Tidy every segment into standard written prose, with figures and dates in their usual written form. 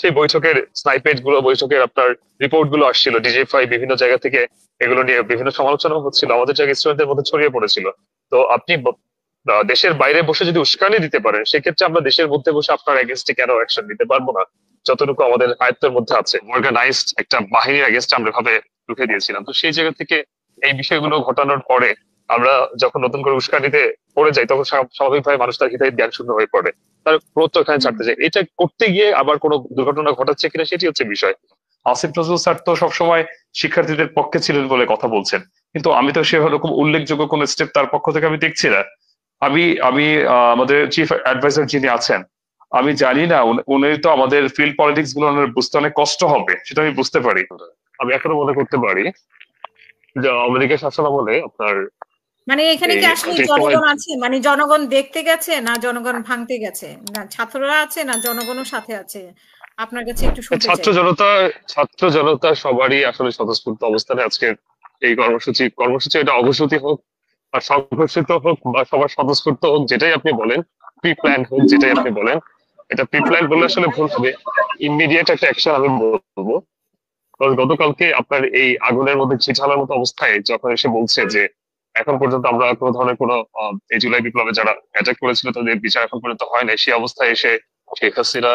সেই বৈঠকের স্নাইপেট গুলো, বৈঠকের আপনার রিপোর্ট গুলো আসছিল ডিজিএফআই বিভিন্ন জায়গা থেকে, এগুলো নিয়ে বিভিন্ন সমালোচনা হচ্ছিল, আমাদের জায়গায় স্টুডেন্টদের মধ্যে ছড়িয়ে পড়েছিল। তো আপনি দেশের বাইরে বসে যদি উস্কানি দিতে পারেন, সেক্ষেত্রে আমরা দেশের মধ্যে বসে আপনার এগেনস্টে কেন অ্যাকশন নিতে পারবো না? যতটুকু আমাদের আয়ত্তের মধ্যে আছে, অর্গানাইজড একটা বাহিনীর এগেনস্টে আমরা ভাবে রুখে দিয়েছিলাম। তো সেই জায়গা থেকে এই বিষয়গুলো ঘটানোর পরে আমরা যখন নতুন করে উস্কানিতে পড়ে যাই, তখন স্বাভাবিকভাবে মানুষ তার হিতাহিত জ্ঞান শূন্য হয়ে পড়ে, তার ক্রোধ এখানে ছাড়তে যায়। এটা করতে গিয়ে আবার কোনো দুর্ঘটনা ঘটাচ্ছে কিনা, সেটি হচ্ছে বিষয়। আসিফ নজরুল স্যার তো সবসময় শিক্ষার্থীদের পক্ষে ছিলেন বলে কথা বলছেন, কিন্তু আমি তো সেরকম উল্লেখযোগ্য কোন স্টেপ তার পক্ষ থেকে আমি দেখছি না। আমি আমি আমাদের চিফ অ্যাডভাইজার যিনি আছেন, আমি জানি না উনি তো আমাদের ফিল্ড পলিটিক্স গুলো ওনার বুঝতে অনেক কষ্ট হবে, সেটা আমি বুঝতে পারি। আমি এখনো মনে করতে পারি যে আমেরিকা শাসনামলে আপনার মানে এখানে এই কি আসলে যে সময় জনগণ আছে, মানে জনগণ দেখতে গেছে না জনগণ ভাঙতে গেছে, না ছাত্ররা আছে না জনগণও সাথে আছে? আপনার কাছে একটু শুনতে ছাত্র চাই। জনতা, ছাত্র জনতা সবারই আসলে স্বতঃস্ফূর্ত অবস্থানে আজকের এই কর্মসূচি এটা অঘোষিত হোক আর সংঘোষিত হোক বা সবার স্বতঃস্ফূর্ত হোক, যেটাই আপনি বলেন, প্রি প্ল্যান হোক, যেটাই আপনি বলেন, এটা প্রি প্ল্যান বললে আসলে ভুল হবে। ইমিডিয়েট একটা অ্যাকশন আমি বলবো। কারণ গতকালকে আপনার এই আগুনের মধ্যে ছিটালার মতো অবস্থায় যখন এসে বলছে যে এখন পর্যন্ত আমরা কোনো ধরনের কোনো এই জুলাই বিপ্লবে যারা অ্যাটাক করেছিল তাদের বিচার এখন পর্যন্ত হয় নাই, সেই অবস্থায় এসে শেখ হাসিনা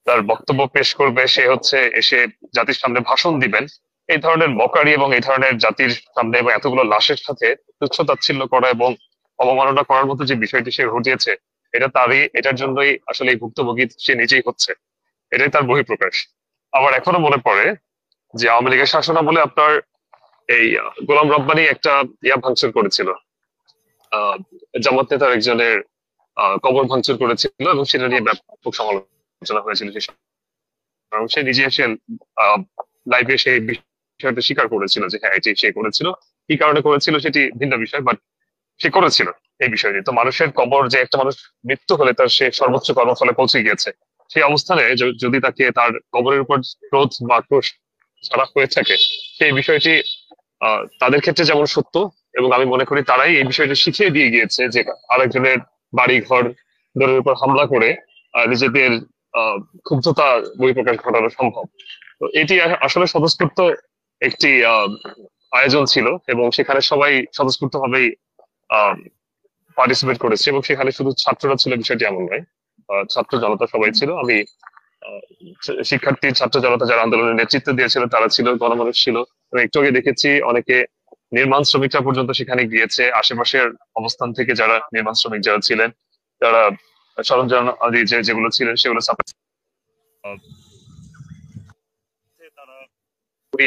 তার বক্তব্য পেশ করবে, সে হচ্ছে এসে জাতির সামনে ভাষণ দিবেন, এই ধরনের মকারি এবং এই ধরনের জাতির সামনে এবং এতগুলো লাশের সাথে তুচ্ছ তাচ্ছিল্য করা এবং অবমাননা করার মতো যে বিষয়টি সে ঘটিয়েছে, এটার জন্যই আসলে এই ভুক্তভোগী সে নিজেই হচ্ছে, এটাই তার বহিঃপ্রকাশ। আবার এখনো মনে পড়ে যে আওয়ামী লীগের শাসনামলে আপনার এই গোলাম রব্বানী একটা ভাঙচুর করেছিল, আহ জামাত নেতার একজনের কবর ভাঙচুর করেছিল এবং সেটা নিয়ে ব্যাপক সমালোচনা হয়েছিল সে সময়। এবং সে নিজে এসে লাইভে সেই বিষয়টা স্বীকার করেছিল যে হ্যাঁ এটি সে করেছিল, কি কারণে করেছিল সেটি ভিন্ন বিষয়, বাট সে করেছিল এই বিষয়টি। তো মানুষের কবর, যে একটা মানুষ মৃত্যু হলে তার সে সর্বোচ্চ কর্মফলে পৌঁছে গিয়েছে, সেই অবস্থানে যদি তাকে তার কবরের উপর ক্রোধ বা আক্রোশ ছাড়া হয়ে থাকে, সেই বিষয়টি তাদের ক্ষেত্রে যেমন সত্য, এবং আমি মনে করি তারাই এই বিষয়টি শিখিয়ে দিয়ে গিয়েছে যে আরেকজনের বাড়ি ঘর দরের উপর হামলা করে নিজেদের আহ ক্ষুব্ধতা বহিঃপ্রকাশ ঘটানো সম্ভব। তো এটি আসলে স্বতঃস্ফূর্ত একটি আয়োজন ছিল এবং সেখানে সবাই স্বতঃস্ফূর্ত ভাবেই পার্টিসিপেট করেছে, এবং সেখানে শুধু ছাত্ররা ছিল বিষয়টি এমন নয়, ছাত্র জনতা সবাই ছিল। আমি আহ, শিক্ষার্থী ছাত্র জনতা যারা আন্দোলনের নেতৃত্ব দিয়েছিল তারা ছিল, গণমানুষ ছিল, এবং একটু আগে দেখেছি অনেকে নির্মাণ শ্রমিকরা পর্যন্ত সেখানে গিয়েছে, আশেপাশের অবস্থান থেকে যারা নির্মাণ শ্রমিক যারা ছিলেন, যারা সরঞ্জাম আদি যেগুলো ছিলেন সেগুলো তারা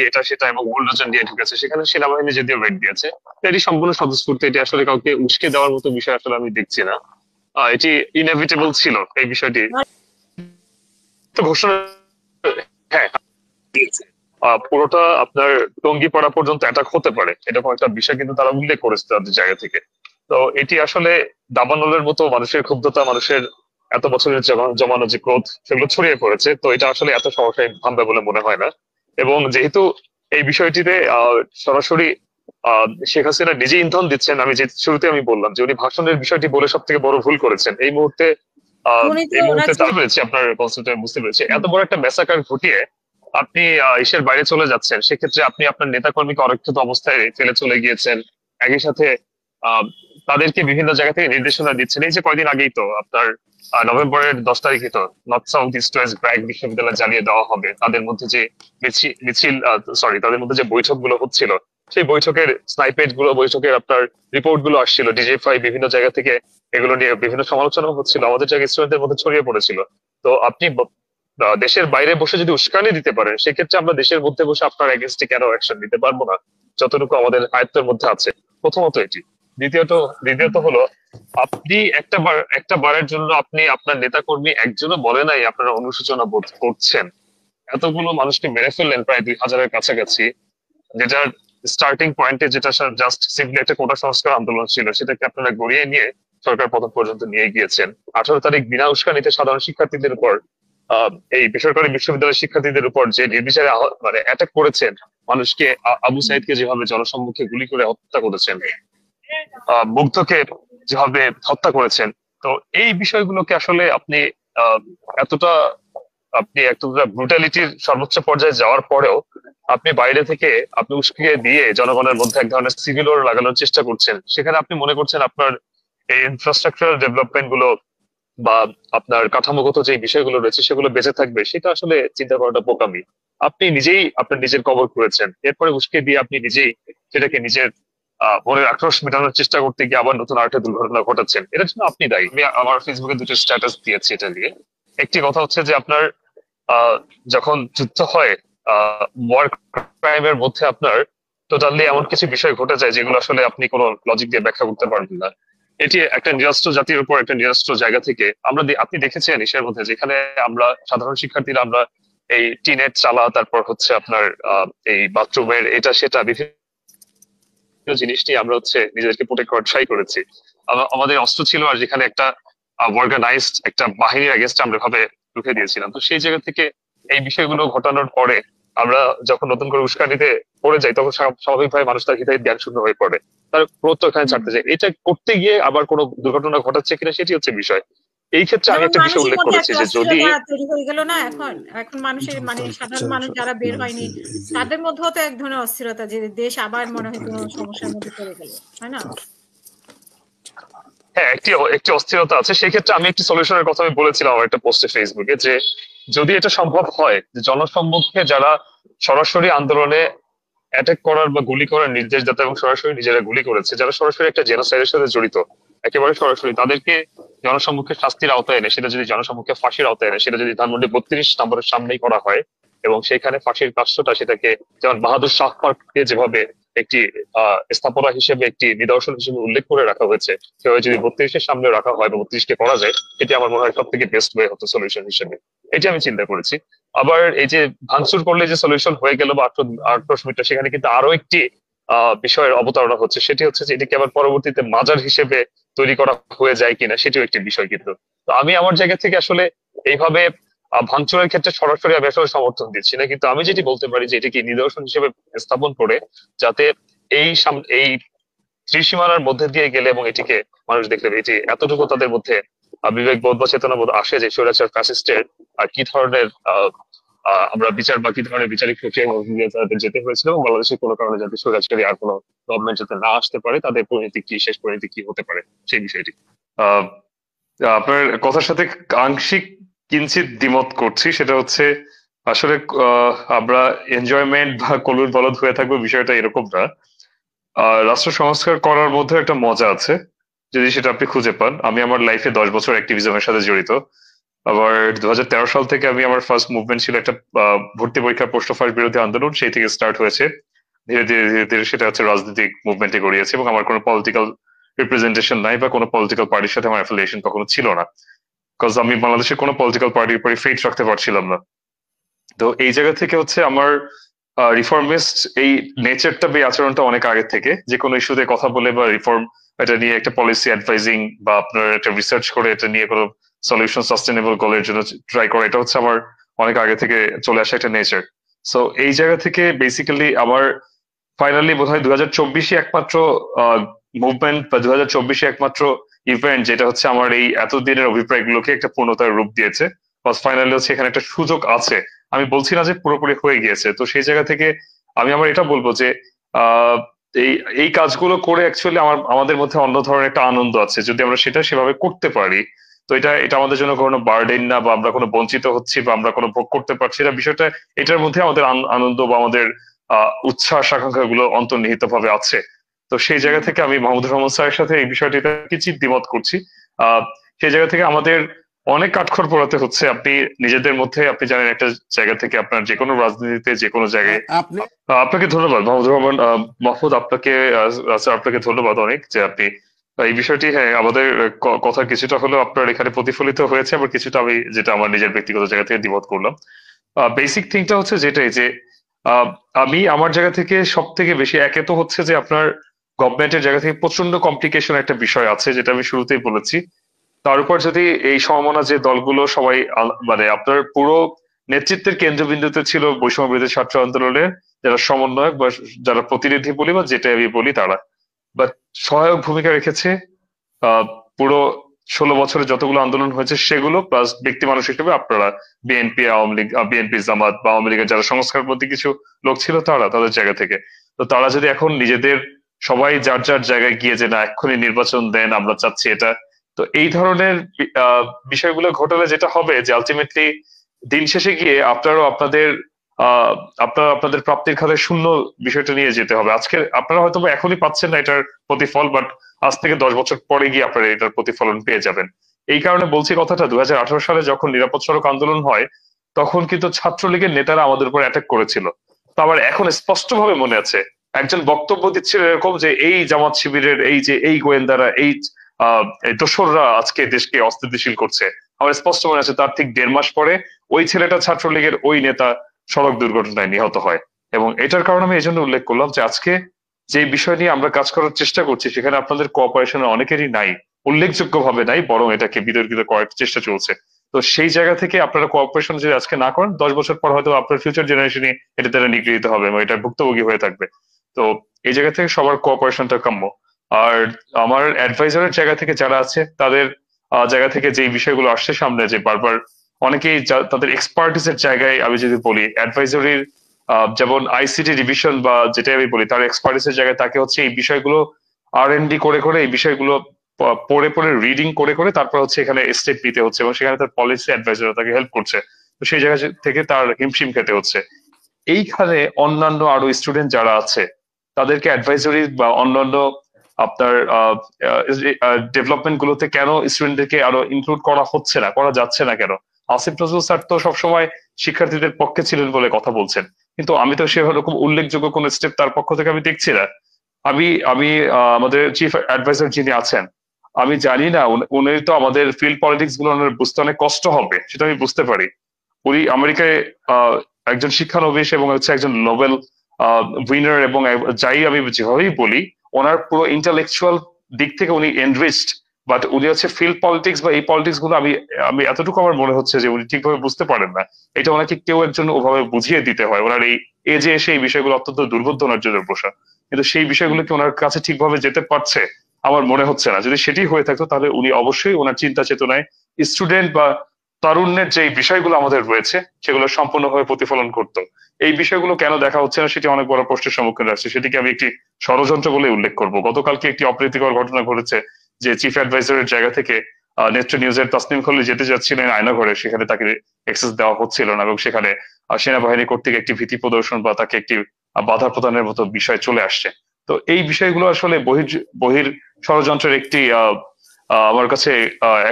এটা সেটা এবং বুলডোজার দিয়ে ঢুকেছে, সেখানে সেনাবাহিনী যদিও রেড দিয়েছে। তো এটি সম্পূর্ণ স্বতঃস্ফূর্ত, এটি আসলে কাউকে উস্কে দেওয়ার মতো বিষয় আসলে আমি দেখছি না। এটি ইনএভিটেবল ছিল এই বিষয়টি। তো ঘোষণা, হ্যাঁ, পুরোটা আপনার টঙ্গিপাড়া পর্যন্ত অ্যাটাক হতে পারে এরকম একটা বিষয় কিন্তু তারা উল্লেখ করেছে তাদের জায়গা থেকে। তো এটি আসলে দাবানলের মতো মানুষের ক্ষুব্ধতা, মানুষের এত বছরের জমানো যে ক্রোধ, সেগুলো ছড়িয়ে পড়েছে। তো এটা আসলে এত সহসায় থামবে বলে মনে হয় না। এবং যেহেতু এই বিষয়টিতে সরাসরি শেখ হাসিনা নিজে ইন্ধন দিচ্ছেন, আমি যে শুরুতে আমি বললাম যে উনি ভাষণের বিষয়টি বলে সব থেকে বড় ভুল করেছেন এই মুহূর্তে। উনি তো এই মুহূর্তে ওনাকে তার পেরেছি আপনার কনসেপ্ট বুঝতে পেরেছি, এত বড় একটা মেসাকার ঘটিয়ে আপনি ইসের বাইরে চলে যাচ্ছেন, সেক্ষেত্রে আপনি আপনার নেতাকর্মীকে অরক্ষিত অবস্থায় ফেলে চলে গিয়েছেন। একই সাথে আহ তাদেরকে বিভিন্ন জায়গা থেকে নির্দেশনা দিচ্ছেন। এই যে কয়দিন আগেই তো আপনার নভেম্বরের 10 তারিখে তো north south east West BRAC বিশ্ববিদ্যালয় জ্বালিয়ে দেওয়া হবে, তাদের মধ্যে যে মিছিল, সরি, তাদের মধ্যে যে বৈঠক গুলো হচ্ছিল, সেই বৈঠকের স্নাইপেট গুলো, বৈঠকের আপনার রিপোর্ট গুলো আসছিল ডিজিএফআই বিভিন্ন জায়গা থেকে, এগুলো নিয়ে বিভিন্ন সমালোচনা হচ্ছিল, আমাদের জায়গায় স্টুডেন্টদের মধ্যে ছড়িয়ে পড়েছিল। তো আপনি দেশের বাইরে বসে যদি উস্কানি দিতে পারেন, সেক্ষেত্রে আমরা দেশের মধ্যে বসে আপনার এগেনস্টে কেন অ্যাকশন নিতে পারবো না? যতটুকু আমাদের আয়ত্তের মধ্যে আছে, প্রথমত এটি। দ্বিতীয়ত দ্বিতীয়ত হলো, আপনি একটা বারের জন্য আপনি আপনার নেতাকর্মী একজনও বলে নাই আপনারা অনুশোচনা বোধ করছেন। এতগুলো মানুষকে মেরে ফেললেন প্রায় 2000-এর কাছাকাছি, যেটার স্টার্টিং পয়েন্টে যেটা জাস্ট সিম্পলি একটা কোটা সংস্কার আন্দোলন ছিল, সেটাকে আপনারা গড়িয়ে নিয়ে সরকার পতন পর্যন্ত নিয়ে গিয়েছেন। 18 তারিখ বিনা উস্কানিতে সাধারণ শিক্ষার্থীদের উপর, এই বেসরকারি বিশ্ববিদ্যালয়ের শিক্ষার্থীদের উপর যে নির্বিচারে মানে অ্যাটাক করেছেন, মানুষকে, আবু সাইদকে যেভাবে জনসম্মুখে গুলি করে হত্যা করেছেন, মুগ্ধকে যেভাবে হত্যা করেছেন, তো এই বিষয়গুলোকে আসলে আপনি এতটা আপনি একটা ব্রুটালিটির সর্বোচ্চ পর্যায়ে যাওয়ার পরেও আপনি বাইরে থেকে আপনি উস্কে দিয়ে জনগণের মধ্যে এক ধরনের সিভিল ওয়ার লাগানোর চেষ্টা করছেন, সেখানে আপনি মনে করছেন আপনার এই ইনফ্রাস্ট্রাকচার ডেভেলপমেন্ট গুলো বা আপনার কাঠামোগত যে বিষয়গুলো রয়েছে সেগুলো বেঁচে থাকবে, সেটা আসলে চিন্তা করাটা বোকামি। আপনি নিজেই আপনার নিজের কবর করেছেন, এরপরে উস্কে দিয়ে আপনি নিজেই সেটাকে নিজের মনের আক্রোশ মেটানোর চেষ্টা করতে গিয়ে আবার নতুন আরেকটা দুর্ঘটনা ঘটাচ্ছেন। এটার জন্য আপনি দায়ী। আমি আমার ফেসবুকে দুটো স্ট্যাটাস দিয়েছি এটা নিয়ে। একটি কথা হচ্ছে যে আপনার যখন যুদ্ধ হয়, ওয়ার ক্রাইমের মধ্যে আপনার টোটালি এমন কিছু বিষয় ঘটে যায় যেগুলো আসলে আপনি কোনো লজিক দিয়ে ব্যাখ্যা করতে পারবেন না। এটি একটা নিরস্ত্র জাতির উপর একটা নিরস্ত্র জায়গা থেকে আমরা আপনি দেখেছেন এশিয়ার মধ্যে যেখানে আমরা সাধারণ শিক্ষার্থীরা আমরা এই টিনের চালা, তারপর হচ্ছে আপনার এই বাথরুমের এটা সেটা বিভিন্ন জিনিস নিয়ে আমরা হচ্ছে নিজেদেরকে প্রোটেক্ট করার ট্রাই করেছি। আমাদের অস্ত্র ছিল, আর যেখানে একটা অর্গানাইজড একটা বাহিনীর এগেনস্ট আমরা ভাবে রুখে দিয়েছিলাম। তো সেই জায়গা থেকে এই বিষয়গুলো ঘটানোর পরে আমরা যখন নতুন করে উস্কানিতে পড়ে যাই, তখন স্বাভাবিকভাবে মানুষ তার হিতাহিত জ্ঞান শূন্য হয়ে পড়ে, তার প্রত্যক্ষ এখানে ছাড়তে যায়। এটা করতে গিয়ে আবার কোনো দুর্ঘটনা ঘটাচ্ছে কিনা সেটি হচ্ছে বিষয়। এই ক্ষেত্রে আমি একটা বিষয় উল্লেখ করেছি যে যদি তৈরি হয়ে গেল না, এখন মানুষের মানে সাধারণ মানুষ যারা বের হয়নি তাদের মধ্যেও তো এক ধরনের অস্থিরতা, যে দেশ আবার মনে হয় কোনো সমস্যার মধ্যে পড়ে গেল, তাই না? হ্যাঁ, একটি অস্থিরতা আছে। সেই ক্ষেত্রে আমি একটি সলিউশনের কথা আমি বলেছিলাম আমার একটা পোস্টে ফেসবুকে, যে যদি এটা সম্ভব হয় যে জনসম্মুখে যারা সরাসরি আন্দোলনে অ্যাটাক করার বা গুলি করার নির্দেশদাতা এবং সরাসরি নিজেরা গুলি করেছে, যারা সরাসরি একটা জেনোসাইডের সাথে জড়িত, একেবারে সরাসরি তাদেরকে জনসম্মুখে শাস্তির আওতায় এনে, সেটা যদি জনসম্মুখে ফাঁসির আওতায় এনে, সেটা যদি ধানমন্ডি 32 নম্বরের সামনেই করা হয় এবং সেখানে ফাঁসির কাষ্ঠটা সেটাকে যেমন বাহাদুর শাহ পার্ককে যেভাবে একটি স্থাপনা হিসেবে একটি নিদর্শন হিসেবে উল্লেখ করে রাখা হয়েছে, সেভাবে যদি 32-এর সামনে রাখা হয় বা 32-কে করা যায়, এটি আমার মনে হয় সব থেকে বেস্ট ওয়ে হতো সলিউশন হিসেবে। এটি আমি চিন্তা করেছি। আবার এই যে ভাঙচুর করলে যে সলিউশন হয়ে গেল বা আক্রোশ মিটলো, সেখানে কিন্তু আরো একটি বিষয়ের অবতারণা হচ্ছে, সেটি হচ্ছে যে এটিকে আবার পরবর্তীতে মাজার হিসেবে তৈরি করা হয়ে যায় কিনা, সেটিও একটি বিষয়। কিন্তু তো আমি আমার জায়গা থেকে আসলে এইভাবে ভাঙচুরের ক্ষেত্রে সরাসরি আমি আসলে সমর্থন দিচ্ছি না, কিন্তু আমি যেটি বলতে পারি যে এটিকে নিদর্শন হিসেবে স্থাপন করে, যাতে এই ত্রিসীমানার মধ্যে দিয়ে গেলে এবং এটিকে মানুষ দেখলে এটি এতটুকু তাদের মধ্যে বিবেক বোধ বা চেতনা বোধ আসে যে স্বৈরাচার ফ্যাসিস্টের কি ধরনের আমরা বিচার বা কি ধরনের বিচারিক প্রক্রিয়ার মধ্যে দিয়ে তাদের যেতে হয়েছিল, এবং বাংলাদেশের কোনো কারণে যাতে স্বৈরাচারী আর কোনো গভর্নমেন্ট যাতে না আসতে পারে, তাদের পরিণতি কি, শেষ পরিণতি কি হতে পারে, সেই বিষয়টি। আহ আপনার কথার সাথে আংশিক কিঞ্চিত দ্বিমত করছি। সেটা হচ্ছে আসলে আমরা এনজয়মেন্ট বা কলুর বলদ হয়ে থাকবো বিষয়টা এরকম না। রাষ্ট্র সংস্কার করার মধ্যে একটা মজা আছে, যদি সেটা আপনি খুঁজে পান। আমি আমার লাইফে 10 বছর অ্যাক্টিভিজমের সাথে জড়িত। আবার 2013 সাল থেকে আমি আমার ফার্স্ট মুভমেন্ট ছিল একটা ভর্তি পরীক্ষার প্রশ্ন ফাঁস বিরোধী আন্দোলন, সেই থেকে স্টার্ট হয়েছে। ধীরে ধীরে ধীরে ধীরে সেটা হচ্ছে রাজনৈতিক মুভমেন্টে গড়িয়েছে, এবং আমার কোনো পলিটিক্যাল রিপ্রেজেন্টেশন নাই বা কোনো পলিটিক্যাল পার্টির সাথে আমার অ্যাফিলিয়েশন কখনো ছিল না, বিকজ আমি বাংলাদেশের কোনো পলিটিক্যাল পার্টির উপরে ফেট রাখতে পারছিলাম না। তো এই জায়গা থেকে হচ্ছে আমার রিফর্মিস্ট এই নেচারটা বা আচরণটা অনেক আগে থেকে, যে কোনো ইস্যুতে কথা বলে বা রিফর্ম এটা নিয়ে একটা পলিসি অ্যাডভাইজিং বা আপনার একটা রিসার্চ করে এটা নিয়ে কোনো সলিউশন সাস্টেনেবল গোলের জন্য ট্রাই করা, এটা হচ্ছে আমার অনেক আগে থেকে চলে আসা একটা নেচার। সো এই জায়গা থেকে বেসিক্যালি আমার ফাইনালি বোধ হয় 2024 একমাত্র মুভমেন্ট বা 2024 একমাত্র ইভেন্ট যেটা হচ্ছে আমার এই এতদিনের অভিপ্রায়গুলোকে একটা পূর্ণতার রূপ দিয়েছে। ফাইনালি হচ্ছে এখানে একটা সুযোগ আছে, আমি বলছি না যে পুরোপুরি হয়ে গিয়েছে। তো সেই জায়গা থেকে আমি আমার এটা বলবো যে আহ এই এই কাজগুলো করে অ্যাকচুয়ালি আমাদের মধ্যে অন্য ধরনের একটা আনন্দ আছে, যদি আমরা সেটা সেভাবে করতে পারি। তো এটা এটা আমাদের জন্য কোনো বার্ডেন না, বা আমরা কোনো বঞ্চিত হচ্ছি বা আমরা কোনো ভোগ করতে পারছি না বিষয়টা, এটার মধ্যে আমাদের আনন্দ বা আমাদের উচ্ছ্বাস আকাঙ্ক্ষা গুলো অন্তর্নিহিত ভাবে আছে। তো সেই জায়গা থেকে আমি মাহমুদুর রহমান স্যারের সাথে এই বিষয়টিতে কিঞ্চিৎ দ্বিমত করছি। সেই জায়গা থেকে আমাদের অনেক কাঠখড় পোড়াতে হচ্ছে। আপনি নিজেদের মধ্যে আপনি জানেন একটা জায়গা থেকে আপনার যে কোনো রাজনীতিতে যে কোনো জায়গায় আপনাকে ধন্যবাদ মাহমুদুর রহমান মাহমুদ, আপনাকে স্যার আপনাকে ধন্যবাদ অনেক যে আপনি এই বিষয়টি, হ্যাঁ আমাদের কথা কিছুটা হলেও আপনার এখানে প্রতিফলিত হয়েছে, আবার কিছুটা আমি যেটা আমার নিজের ব্যক্তিগত জায়গা থেকে দ্বিমত করলাম। বেসিক থিংটা হচ্ছে যেটাই যে আমি আমার জায়গা থেকে সব থেকে বেশি, একে তো হচ্ছে যে আপনার গভর্নমেন্টের জায়গা থেকে প্রচন্ড কমপ্লিকেশন একটা বিষয় আছে, যেটা আমি শুরুতেই বলেছি। তার উপর যদি এই সমমনা যে দলগুলো সবাই মানে আপনার পুরো নেতৃত্বের কেন্দ্রবিন্দুতে ছিল বৈষম্য বিরোধী ছাত্র আন্দোলনের যারা সমন্বয়ক বা যারা প্রতিনিধি বলি বা যেটা আমি বলি, তারা বাট সহায়ক ভূমিকা রেখেছে পুরো 16 বছরে যতগুলো আন্দোলন হয়েছে সেগুলো, প্লাস ব্যক্তি মানুষ হিসেবে আপনারা বিএনপি, আওয়ামী লীগ, বিএনপি, জামাত বা আওয়ামী লীগের যারা সংস্কারপন্থী কিছু লোক ছিল তারা তাদের জায়গা থেকে, তো তারা যদি এখন নিজেদের সবাই যার যার জায়গায় গিয়ে যে না এক্ষুনি নির্বাচন দেন আমরা চাচ্ছি এটা, তো এই ধরনের বিষয়গুলো ঘটালে যেটা হবে যে আলটিমেটলি দিন শেষে গিয়ে আপনারাও আপনাদের আপনারা আপনাদের প্রাপ্তির খাতায় শূন্য বিষয়টা নিয়ে যেতে হবে। আজকে আপনারা হয়তো বা এখনই পাচ্ছেন না এটার প্রতিফল, বাট আজ থেকে 10 বছর পরে গিয়ে আপনারা এটার প্রতিফলন পেয়ে যাবেন। এই কারণে বলছি কথাটা, 2018 সালে যখন নিরাপদ সড়ক আন্দোলন হয় তখন কিন্তু ছাত্রলীগের নেতারা আমাদের উপর অ্যাটাক করেছিল। তো আবার এখন স্পষ্টভাবে মনে আছে একজন বক্তব্য দিচ্ছিল এরকম যে এই জামাত শিবিরের এই যে এই গোয়েন্দারা এই দোসররা আজকে দেশকে অস্থিতিশীল করছে। আমার স্পষ্ট মনে আছে তার ঠিক 1.5 মাস পরে ওই ছেলেটা ছাত্রলীগের ওই নেতা সড়ক দুর্ঘটনায় নিহত হয়। এবং এটার কারণে আমি এই জন্য উল্লেখ করলাম যে আজকে যে বিষয় নিয়ে আমরা কাজ করার চেষ্টা করছি সেখানে আপনাদের কোঅপারেশন অনেকেরই নাই, উল্লেখযোগ্য ভাবে নাই, বরং এটাকে বিতর্কিত করার চেষ্টা চলছে। তো সেই জায়গা থেকে আপনারা কোঅপারেশন যদি আজকে না করেন 10 বছর পর হয়তো আপনার ফিউচার জেনারেশনই এটা দ্বারা নিগৃহীত হবে এবং এটা ভুক্তভোগী হয়ে থাকবে। তো এই জায়গা থেকে সবার কোঅপারেশনটা কাম্য। আর আমার অ্যাডভাইজারের জায়গা থেকে যারা আছে তাদের জায়গা থেকে যে বিষয়গুলো আসছে সামনে, যে বারবার অনেকেই তাদের এক্সপার্টিসের জায়গায়, আমি যদি বলি অ্যাডভাইজারির যেমন আইসিটি ডিভিশন বা যেটাই আমি বলি তার এক্সপার্টিসের জায়গায় তাকে হচ্ছে এই বিষয়গুলো R&D করে করে এই বিষয়গুলো পড়ে পড়ে রিডিং করে করে তারপর হচ্ছে এখানে স্টেপ নিতে হচ্ছে এবং সেখানে তার পলিসি অ্যাডভাইজার তাকে হেল্প করছে। তো সেই জায়গা থেকে তার হিমশিম খেতে হচ্ছে। এইখানে অন্যান্য আরো স্টুডেন্ট যারা আছে তাদেরকে অ্যাডভাইজারি বা অন্যান্য আপনার ডেভেলপমেন্ট গুলোতে কেন স্টুডেন্টদেরকে আরো ইনক্লুড করা হচ্ছে না, করা যাচ্ছে না কেন? আসিফ নজরুল স্যার তো সবসময় শিক্ষার্থীদের পক্ষে ছিলেন বলে কথা বলছেন, কিন্তু আমি তো সেরকম উল্লেখযোগ্য কোন স্টেপ তার পক্ষ থেকে আমি দেখছি না। আমি আমি আমাদের চিফ অ্যাডভাইজার যিনি আছেন, আমি জানি না উনি তো আমাদের ফিল্ড পলিটিক্স গুলো ওনার বুঝতে অনেক কষ্ট হবে, সেটা আমি বুঝতে পারি। উনি আমেরিকায় একজন শিক্ষানবিশ এবং হচ্ছে একজন নোবেল উইনার, এবং যাই আমি যেভাবেই বলি ওনার পুরো ইন্টালেকচুয়াল দিক থেকে উনি এনরিচড, বাট উনি হচ্ছে ফিল্ড পলিটিক্স বা এই পলিটিক্স গুলো আমি আমি এতটুকু আমার মনে হচ্ছে যে উনি ঠিকভাবে বুঝতে পারেন না। এটা ওনাকে কেউ একজন ওভাবে বুঝিয়ে দিতে হয়। ওনার এই এজে এসে এই বিষয়গুলো অত্যন্ত দুর্বোধ্য ওনার জন্য বসা, কিন্তু সেই বিষয়গুলো কি ওনার কাছে ঠিকভাবে যেতে পারছে? আমার মনে হচ্ছে না। যদি সেটি হয়ে থাকতো তাহলে উনি অবশ্যই ওনার চিন্তা চেতনায় স্টুডেন্ট বা তারুণ্যের যে বিষয়গুলো আমাদের রয়েছে সেগুলো সম্পূর্ণভাবে প্রতিফলন করতো। এই বিষয়গুলো কেন দেখা হচ্ছে না সেটি অনেক বড় প্রশ্নের সম্মুখীন রাখছে। সেটিকে আমি একটি ষড়যন্ত্র বলে উল্লেখ করব। গতকালকে একটি অপ্রীতিকর ঘটনা ঘটেছে যে চিফ অ্যাডভাইজারের জায়গা থেকে নেত্র নিউজের তাসনিম খলিল যেতে যাচ্ছিলেন আয়নাঘরে, সেখানে তাকে অ্যাক্সেস দেওয়া হচ্ছিল না এবং সেখানে সেনাবাহিনী কর্তৃক একটি ভীতি প্রদর্শন বা তাকে একটি বাধা প্রদানের মতো বিষয় চলে আসছে। তো এই বিষয়গুলো আসলে বহির ষড়যন্ত্রের একটি আমার কাছে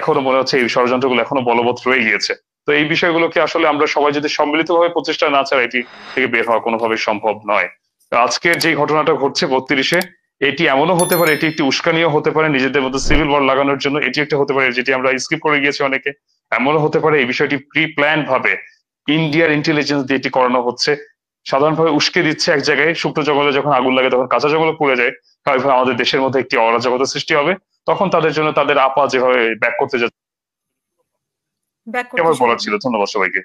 এখনো মনে হচ্ছে এই ষড়যন্ত্রগুলো এখনো বলবৎ রয়ে গিয়েছে। তো এই বিষয়গুলোকে আসলে আমরা সবাই যদি সম্মিলিতভাবে প্রচেষ্টা না ছাড়া এটি থেকে বের হওয়া কোনোভাবে সম্ভব নয়। আজকের যে ঘটনাটা ঘটছে 32-এ, এটি এমনও হতে পারে, এটি একটি উস্কানিও হতে পারে নিজেদের মধ্যে সিভিল ওয়ার লাগানোর জন্য, এটি একটা হতে পারে যেটি আমরা স্কিপ করে গিয়েছি অনেকে। এমনও হতে পারে এই বিষয়টি প্রি প্ল্যান ভাবে ইন্ডিয়ার ইন্টেলিজেন্স দিয়ে এটি করানো হচ্ছে, সাধারণভাবে উস্কে দিচ্ছে এক জায়গায়। শুকনো জঙ্গলে যখন আগুন লাগে তখন কাঁচা জঙ্গলে পুড়ে যায়, স্বাভাবিকভাবে আমাদের দেশের মধ্যে একটি অরাজকতা সৃষ্টি হবে। তখন তাদের জন্য তাদের আপা যেভাবে ব্যাক করতে যাচ্ছে ব্যাক করতে আমার শুরু বলার করবে। ছিল। ধন্যবাদ সবাইকে।